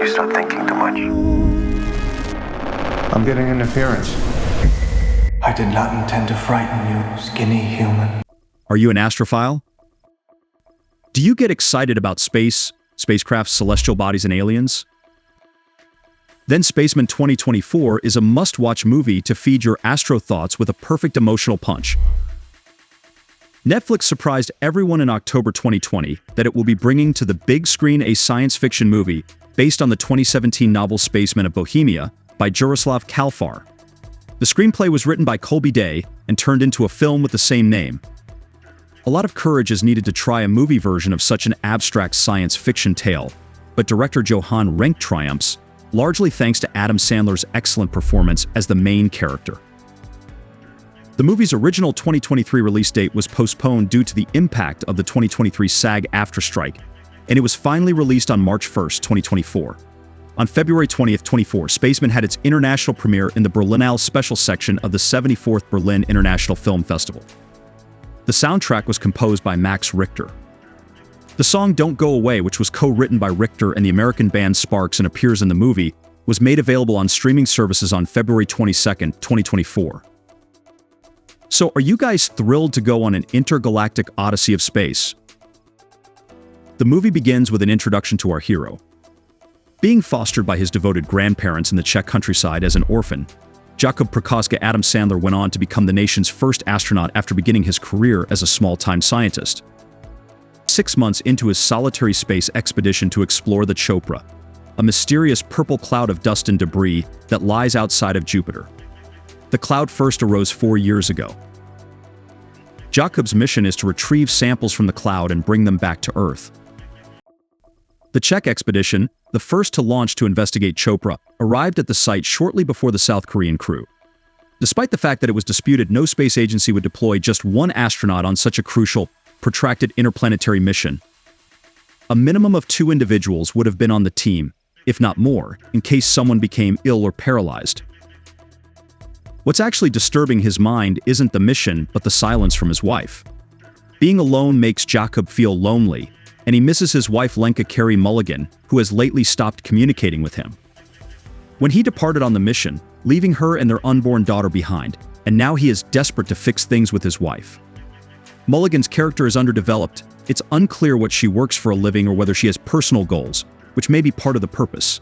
Please stop thinking too much. I'm getting interference. I did not intend to frighten you, skinny human. Are you an astrophile? Do you get excited about space, spacecraft, celestial bodies, and aliens? Then Spaceman 2024 is a must-watch movie to feed your astro thoughts with a perfect emotional punch. Netflix surprised everyone in October 2020 that it will be bringing to the big screen a science fiction movie based on the 2017 novel Spaceman of Bohemia by Jaroslav Kalfar. The screenplay was written by Colby Day and turned into a film with the same name. A lot of courage is needed to try a movie version of such an abstract science fiction tale, but director Johan Renck triumphs, largely thanks to Adam Sandler's excellent performance as the main character. The movie's original 2023 release date was postponed due to the impact of the 2023 SAG-AFTRA strike, and it was finally released on March 1, 2024. On February 20, 2024, Spaceman had its international premiere in the Berlinale special section of the 74th Berlin International Film Festival. The soundtrack was composed by Max Richter. The song Don't Go Away, which was co-written by Richter and the American band Sparks and appears in the movie, was made available on streaming services on February 22, 2024. So are you guys thrilled to go on an intergalactic odyssey of space? The movie begins with an introduction to our hero. Being fostered by his devoted grandparents in the Czech countryside as an orphan, Jakub Procházka Adam Sandler went on to become the nation's first astronaut after beginning his career as a small-time scientist. 6 months into his solitary space expedition to explore the Chopra, a mysterious purple cloud of dust and debris that lies outside of Jupiter. The cloud first arose 4 years ago. Jakub's mission is to retrieve samples from the cloud and bring them back to Earth. The Czech expedition, the first to launch to investigate Chopra, arrived at the site shortly before the South Korean crew. Despite the fact that it was disputed no space agency would deploy just one astronaut on such a crucial, protracted interplanetary mission, a minimum of 2 individuals would have been on the team, if not more, in case someone became ill or paralyzed. What's actually disturbing his mind isn't the mission, but the silence from his wife. Being alone makes Jakub feel lonely, and he misses his wife Lenka Carey Mulligan, who has lately stopped communicating with him. When he departed on the mission, leaving her and their unborn daughter behind, and now he is desperate to fix things with his wife. Mulligan's character is underdeveloped. It's unclear what she works for a living or whether she has personal goals, which may be part of the purpose.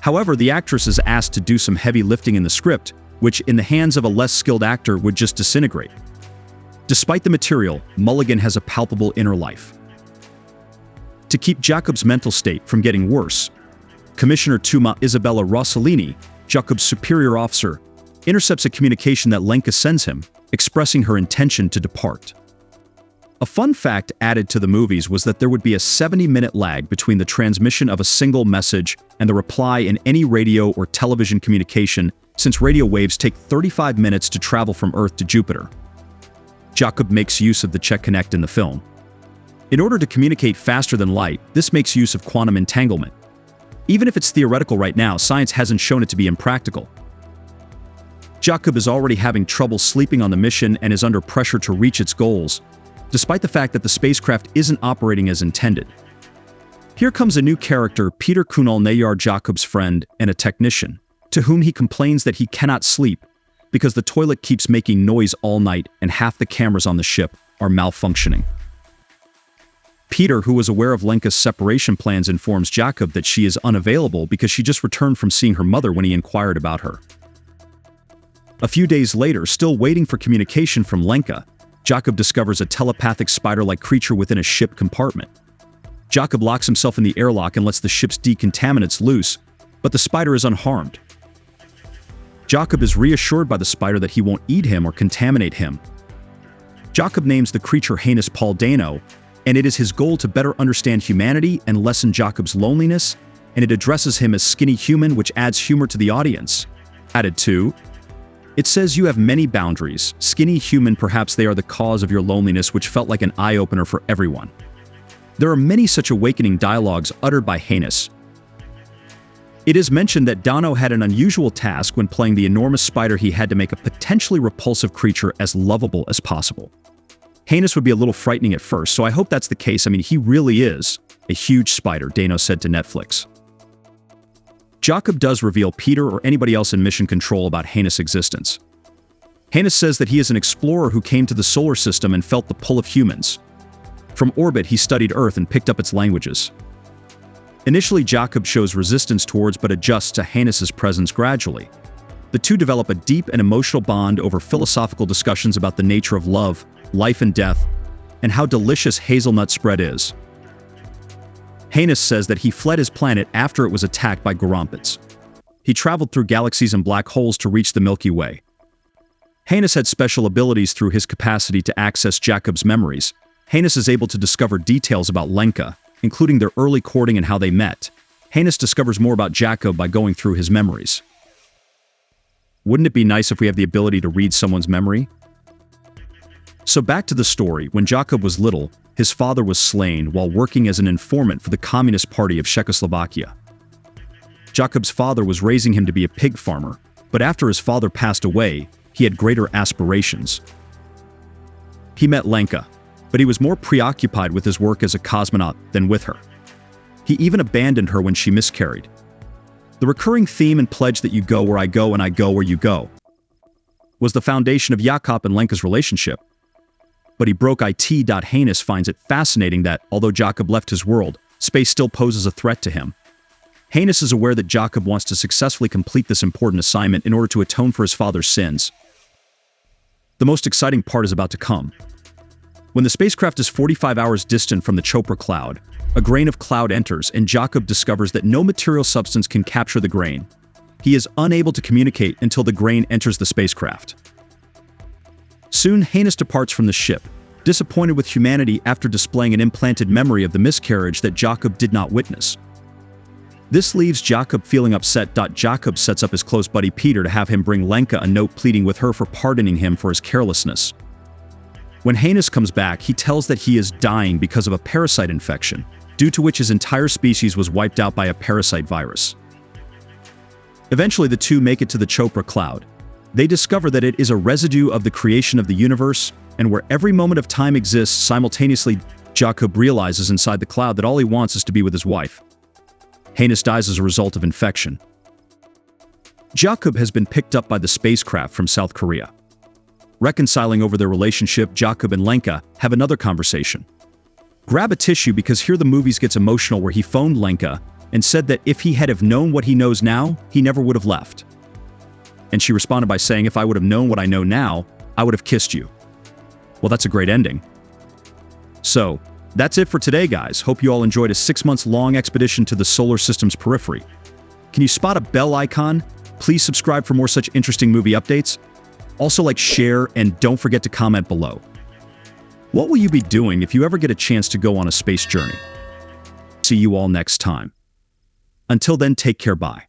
However, the actress is asked to do some heavy lifting in the script, which in the hands of a less skilled actor would just disintegrate. Despite the material, Mulligan has a palpable inner life. To keep Jakub's mental state from getting worse, Commissioner Tuma Isabella Rossellini, Jakub's superior officer, intercepts a communication that Lenka sends him, expressing her intention to depart. A fun fact added to the movies was that there would be a 70-minute lag between the transmission of a single message and the reply in any radio or television communication, since radio waves take 35 minutes to travel from Earth to Jupiter. Jakub makes use of the Czech Connect in the film. In order to communicate faster than light, this makes use of quantum entanglement. Even if it's theoretical right now, science hasn't shown it to be impractical. Jakub is already having trouble sleeping on the mission and is under pressure to reach its goals, despite the fact that the spacecraft isn't operating as intended. Here comes a new character, Peter Kunal Nayar, Jakub's friend and a technician, to whom he complains that he cannot sleep because the toilet keeps making noise all night and half the cameras on the ship are malfunctioning. Peter, who was aware of Lenka's separation plans, informs Jakub that she is unavailable because she just returned from seeing her mother when he inquired about her. A few days later, still waiting for communication from Lenka, Jakub discovers a telepathic spider-like creature within a ship compartment. Jakub locks himself in the airlock and lets the ship's decontaminants loose, but the spider is unharmed. Jakub is reassured by the spider that he won't eat him or contaminate him. Jakub names the creature Heinous Paul-Dano, and it is his goal to better understand humanity and lessen Jakub's loneliness, and it addresses him as skinny human, which adds humor to the audience. Added to, it says you have many boundaries. Skinny human, perhaps they are the cause of your loneliness, which felt like an eye-opener for everyone. There are many such awakening dialogues uttered by Heinous. It is mentioned that Dano had an unusual task when playing the enormous spider. He had to make a potentially repulsive creature as lovable as possible. Heinous would be a little frightening at first, so I hope that's the case. I mean, he really is a huge spider, Dano said to Netflix. Jacob does reveal Peter or anybody else in mission control about Hanus' existence. Hanus says that he is an explorer who came to the solar system and felt the pull of humans. From orbit, he studied Earth and picked up its languages. Initially, Jacob shows resistance towards but adjusts to Hanus' presence gradually. The two develop a deep and emotional bond over philosophical discussions about the nature of love, life and death, and how delicious hazelnut spread is. Hanus says that he fled his planet after it was attacked by Gorompids. He traveled through galaxies and black holes to reach the Milky Way. Hanus had special abilities through his capacity to access Jacob's memories. Hanus is able to discover details about Lenka, including their early courting and how they met. Hanus discovers more about Jacob by going through his memories. Wouldn't it be nice if we have the ability to read someone's memory? So back to the story, when Jacob was little, his father was slain while working as an informant for the Communist Party of Czechoslovakia. Jacob's father was raising him to be a pig farmer, but after his father passed away, he had greater aspirations. He met Lenka, but he was more preoccupied with his work as a cosmonaut than with her. He even abandoned her when she miscarried. The recurring theme and pledge that you go where I go and I go where you go was the foundation of Jakob and Lenka's relationship. But he broke it. Hanus finds it fascinating that, although Jacob left his world, space still poses a threat to him. Hanus is aware that Jacob wants to successfully complete this important assignment in order to atone for his father's sins. The most exciting part is about to come. When the spacecraft is 45 hours distant from the Chopra cloud, a grain of cloud enters and Jacob discovers that no material substance can capture the grain. He is unable to communicate until the grain enters the spacecraft. Soon, Hanus departs from the ship, disappointed with humanity after displaying an implanted memory of the miscarriage that Jacob did not witness. This leaves Jacob feeling upset. Jacob sets up his close buddy Peter to have him bring Lenka a note pleading with her for pardoning him for his carelessness. When Hanus comes back, he tells that he is dying because of a parasite infection, due to which his entire species was wiped out by a parasite virus. Eventually, the two make it to the Chopra cloud. They discover that it is a residue of the creation of the universe, and where every moment of time exists simultaneously, Jacob realizes inside the cloud that all he wants is to be with his wife. Hanus dies as a result of infection. Jacob has been picked up by the spacecraft from South Korea. Reconciling over their relationship, Jacob and Lenka have another conversation. Grab a tissue because here the movies gets emotional where he phoned Lenka and said that if he had have known what he knows now, he never would have left. And she responded by saying, if I would have known what I know now, I would have kissed you. Well, that's a great ending. So, that's it for today, guys. Hope you all enjoyed a 6-month-long expedition to the solar system's periphery. Can you spot a bell icon? Please subscribe for more such interesting movie updates. Also like, share, and don't forget to comment below. What will you be doing if you ever get a chance to go on a space journey? See you all next time. Until then, take care, bye.